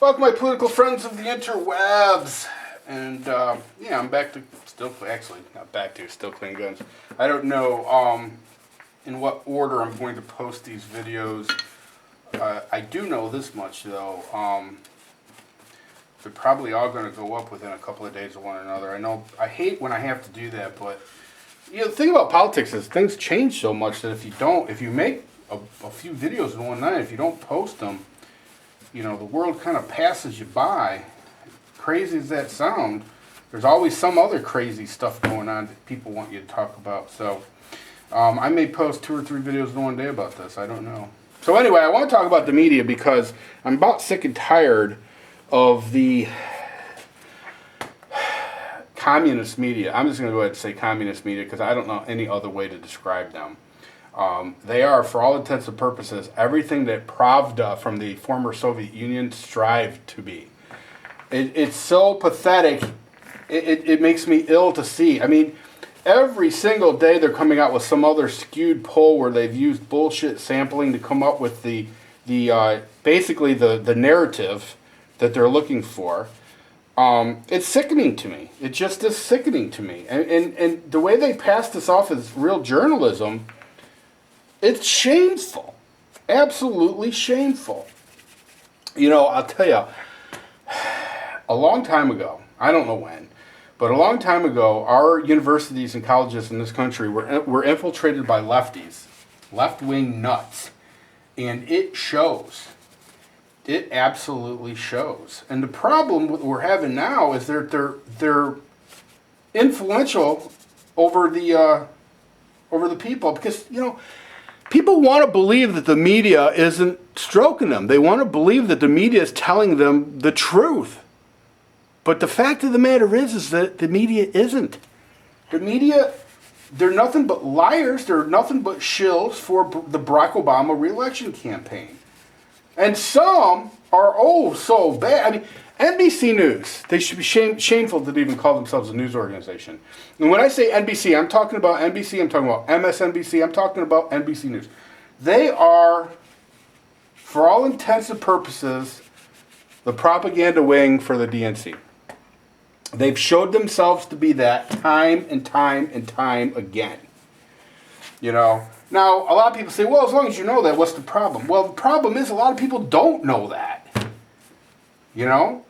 Welcome, my political friends of the interwebs. And yeah, I'm back to still cleaning guns. I don't know in what order I'm going to post these videos. I do know this much though. They're probably all going to go up within a couple of days of one another. I know I hate when I have to do that, but you know, the thing about politics is things change so much that if you make a few videos in one night, if you don't post them, you know, the world kind of passes you by. Crazy as that sound, there's always some other crazy stuff going on that people want you to talk about. So I may post 2 or 3 videos in one day about this. I don't know. So anyway, I want to talk about the media because I'm about sick and tired of the communist media. I'm just going to go ahead and say communist media because I don't know any other way to describe them. They are, for all intents and purposes, everything that Pravda from the former Soviet Union strived to be. It's so pathetic, it makes me ill to see. I mean, every single day they're coming out with some other skewed poll where they've used bullshit sampling to come up with basically the narrative that they're looking for. It's sickening to me. It just is sickening to me. And the way they pass this off as real journalism, it's shameful. Absolutely shameful. You know, I'll tell you, a long time ago, I don't know when, but a long time ago, our universities and colleges in this country were infiltrated by lefties, left-wing nuts, and it shows. It absolutely shows. And the problem we're having now is they're influential over the people because, you know, people want to believe that the media isn't stroking them. They want to believe that the media is telling them the truth. But the fact of the matter is that the media isn't. The media, they're nothing but liars. They're nothing but shills for the Barack Obama re-election campaign. And some are so bad. I mean, NBC News, they should be shameful to even call themselves a news organization. And when I say NBC, I'm talking about NBC, I'm talking about MSNBC, I'm talking about NBC News. They are, for all intents and purposes, the propaganda wing for the DNC. They've showed themselves to be that time and time and time again. You know, now a lot of people say, well, as long as you know that, what's the problem? Well, the problem is a lot of people don't know that. You know,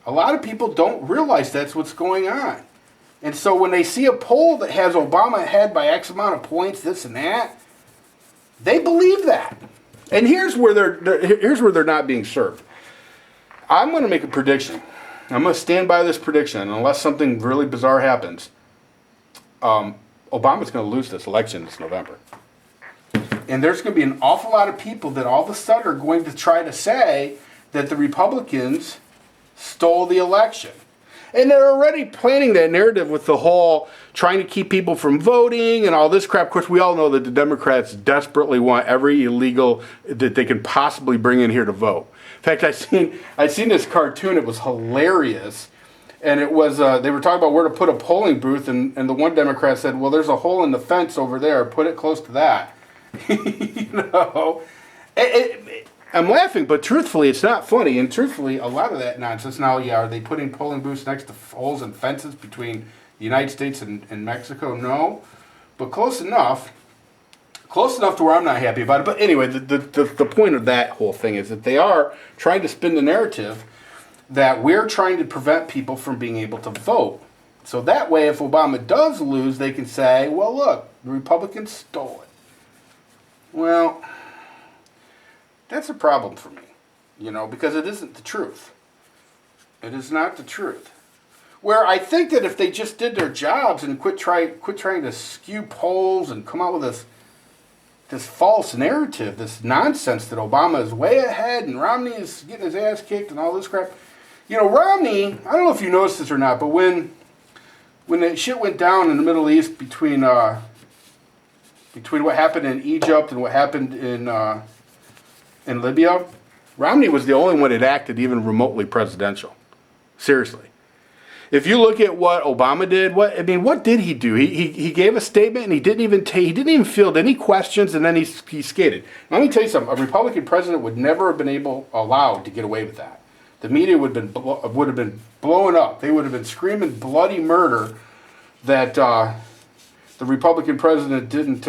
a lot of people don't realize that's what's going on. And so when they see a poll that has Obama ahead by X amount of points, this and that, they believe that. And here's where they're not being served. I'm going to make a prediction. I'm going to stand by this prediction unless something really bizarre happens. Obama's going to lose this election this November. And there's going to be an awful lot of people that all of a sudden are going to try to say that the Republicans stole the election. And they're already planning that narrative with the whole trying to keep people from voting and all this crap. Of course, we all know that the Democrats desperately want every illegal that they can possibly bring in here to vote. In fact, I seen this cartoon. It was hilarious. And it was, they were talking about where to put a polling booth. And the one Democrat said, well, there's a hole in the fence over there. Put it close to that. You know, I'm laughing, but truthfully, it's not funny. And truthfully, a lot of that nonsense now, yeah, are they putting polling booths next to holes and fences between the United States and Mexico? No, but close enough to where I'm not happy about it. But anyway, the point of that whole thing is that they are trying to spin the narrative that we're trying to prevent people from being able to vote. So that way, if Obama does lose, they can say, well, look, the Republicans stole it. Well, that's a problem for me, you know, because it isn't the truth. It is not the truth. Where I think that if they just did their jobs and quit trying to skew polls and come out with this false narrative, this nonsense that Obama is way ahead and Romney is getting his ass kicked and all this crap. You know, Romney, I don't know if you noticed this or not, but when the shit went down in the Middle East between what happened in Egypt and what happened in Libya, Romney was the only one that acted even remotely presidential. Seriously. If you look at what Obama did, what did he do? He gave a statement and he didn't even field any questions, and then he skated. Now, let me tell you something. A Republican president would never have been allowed to get away with that. the media would have been blowing up. They would have been screaming bloody murder that the Republican president didn't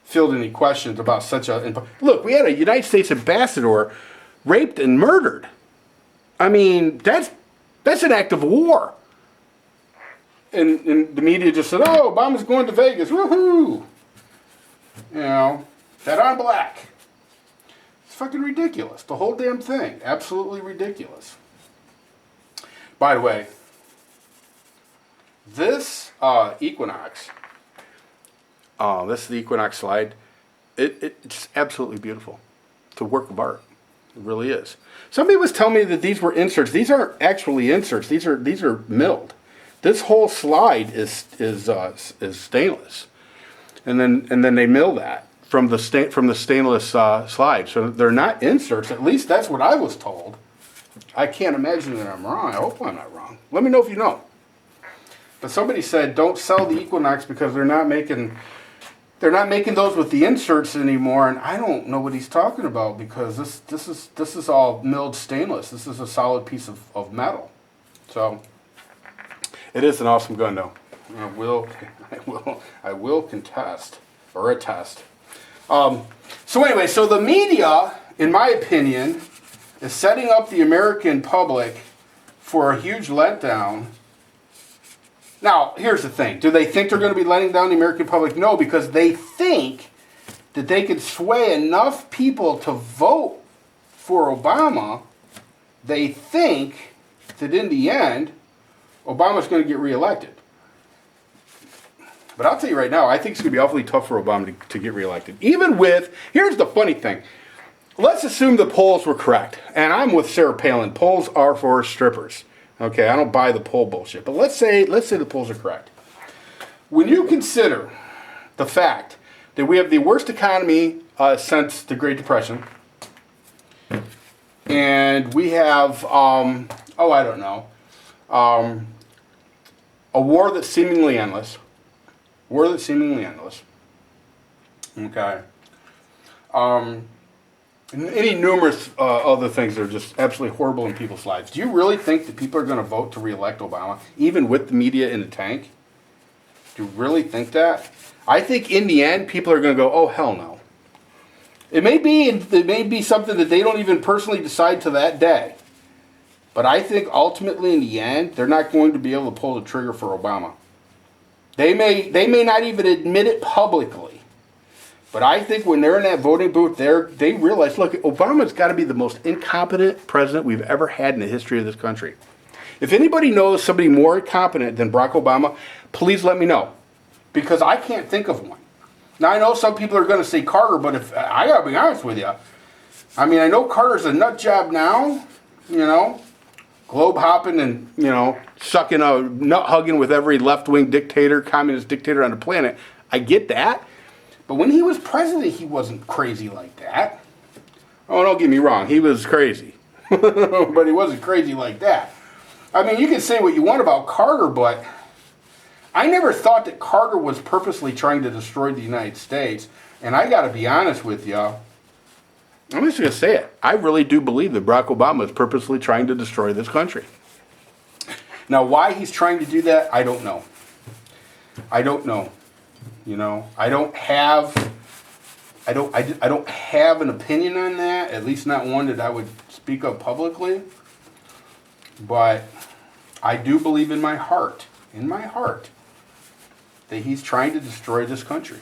field any questions about such a... Look, we had a United States ambassador raped and murdered. I mean, that's an act of war. And the media just said, oh, Obama's going to Vegas, woohoo! You know, that on black. It's fucking ridiculous. The whole damn thing. Absolutely ridiculous. By the way, this equinox, this is the equinox slide. It's absolutely beautiful. It's a work of art. It really is. Somebody was telling me that these were inserts. These aren't actually inserts. These are milled. This whole slide is stainless, and then they mill that from the stainless slide. So they're not inserts. At least that's what I was told. I can't imagine that I'm wrong. I hope I'm not wrong. Let me know if you know. But somebody said don't sell the Equinox because they're not making those with the inserts anymore, and I don't know what he's talking about because this is all milled stainless. This is a solid piece of metal. So it is an awesome gun, though. I will contest or attest. So anyway, so the media, in my opinion, is setting up the American public for a huge letdown. Now, here's the thing. Do they think they're going to be letting down the American public? No, because they think that they could sway enough people to vote for Obama. They think that in the end, Obama's going to get reelected. But I'll tell you right now, I think it's going to be awfully tough for Obama to get reelected. Even with, here's the funny thing. Let's assume the polls were correct. And I'm with Sarah Palin. Polls are for strippers. Okay, I don't buy the poll bullshit. But let's say the polls are correct. When you consider the fact that we have the worst economy since the Great Depression, and we have, I don't know, a war that's seemingly endless. Okay. And any numerous other things that are just absolutely horrible in people's lives. Do you really think that people are going to vote to re-elect Obama, even with the media in the tank? Do you really think that? I think in the end, people are going to go, oh, hell no. It may be something that they don't even personally decide to that day. But I think ultimately in the end, they're not going to be able to pull the trigger for Obama. They may not even admit it publicly. But I think when they're in that voting booth, they realize, look, Obama's got to be the most incompetent president we've ever had in the history of this country. If anybody knows somebody more incompetent than Barack Obama, please let me know. Because I can't think of one. Now, I know some people are going to say Carter, but I got to be honest with you. I mean, I know Carter's a nut job now, you know, globe hopping and, you know, sucking a nut hugging with every left-wing dictator, communist dictator on the planet. I get that. But when he was president, he wasn't crazy like that. Oh, don't get me wrong. He was crazy. But he wasn't crazy like that. I mean, you can say what you want about Carter, but I never thought that Carter was purposely trying to destroy the United States. And I got to be honest with you. I'm just going to say it. I really do believe that Barack Obama is purposely trying to destroy this country. Now, why he's trying to do that, I don't know. You know, I don't have an opinion on that, at least not one that I would speak of publicly. But I do believe in my heart, that he's trying to destroy this country.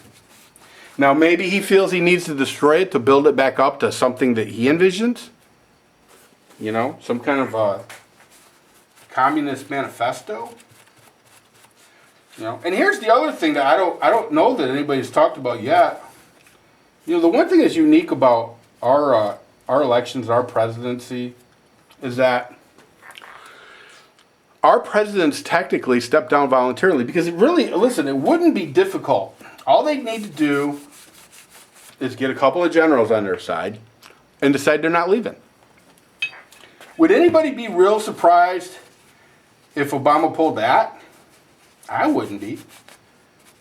Now, maybe he feels he needs to destroy it to build it back up to something that he envisions. You know, some kind of a communist manifesto. You know, and here's the other thing that I don't know that anybody's talked about yet. You know, the one thing that's unique about our elections, our presidency, is that our presidents technically step down voluntarily because it wouldn't be difficult. All they need to do is get a couple of generals on their side and decide they're not leaving. Would anybody be real surprised if Obama pulled that? I wouldn't be.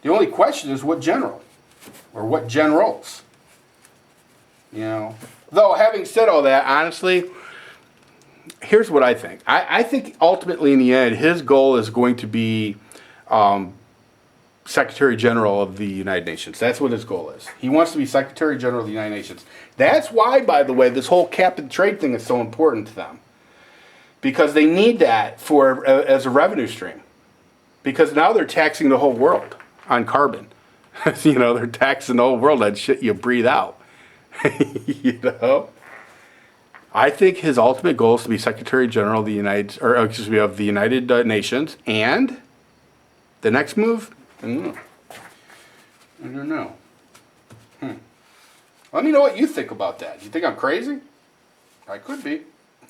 The only question is what general or what generals. You know, though having said all that, honestly, here's what I think. I think ultimately in the end, his goal is going to be Secretary General of the United Nations. That's what his goal is. He wants to be Secretary General of the United Nations. That's why, by the way, this whole cap and trade thing is so important to them. Because they need that for as a revenue stream. Because now they're taxing the whole world on carbon. You know, they're taxing the whole world on shit you breathe out. You know? I think his ultimate goal is to be Secretary General of the United Nations. And the next move, I don't know. Let me know what you think about that. You think I'm crazy? I could be.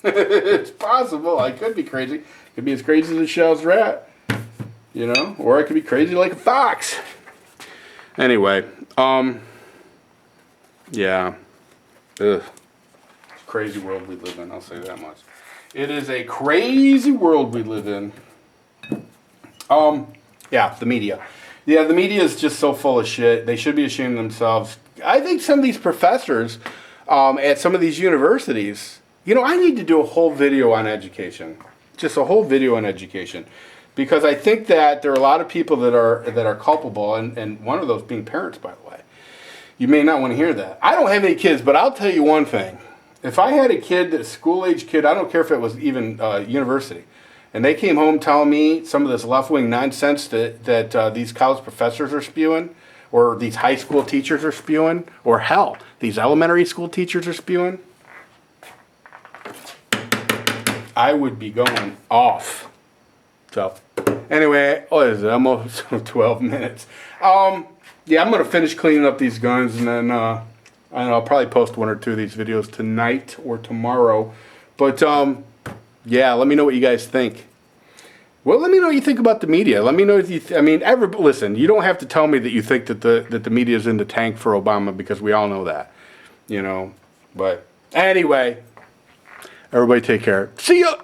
It's possible. I could be crazy. Could be as crazy as a Shell's rat. You know? Or I could be crazy like a fox. Anyway, yeah. Ugh. Crazy world we live in, I'll say that much. It is a crazy world we live in. Yeah, the media. Yeah, the media is just so full of shit. They should be ashamed of themselves. I think some of these professors at some of these universities, you know, I need to do a whole video on education. Just a whole video on education. Because I think that there are a lot of people that are culpable, and one of those being parents, by the way. You may not want to hear that. I don't have any kids, but I'll tell you one thing. If I had a kid, a school-age kid, I don't care if it was even university, and they came home telling me some of this left-wing nonsense that these college professors are spewing, or these high school teachers are spewing, or hell, these elementary school teachers are spewing, I would be going off. So, anyway, what is it? Almost 12 minutes. Yeah, I'm going to finish cleaning up these guns, and then I'll probably post one or two of these videos tonight or tomorrow. But, yeah, let me know what you guys think. Well, let me know what you think about the media. Let me know if you... listen, you don't have to tell me that you think that the media is in the tank for Obama, because we all know that. You know, but anyway, everybody take care. See ya!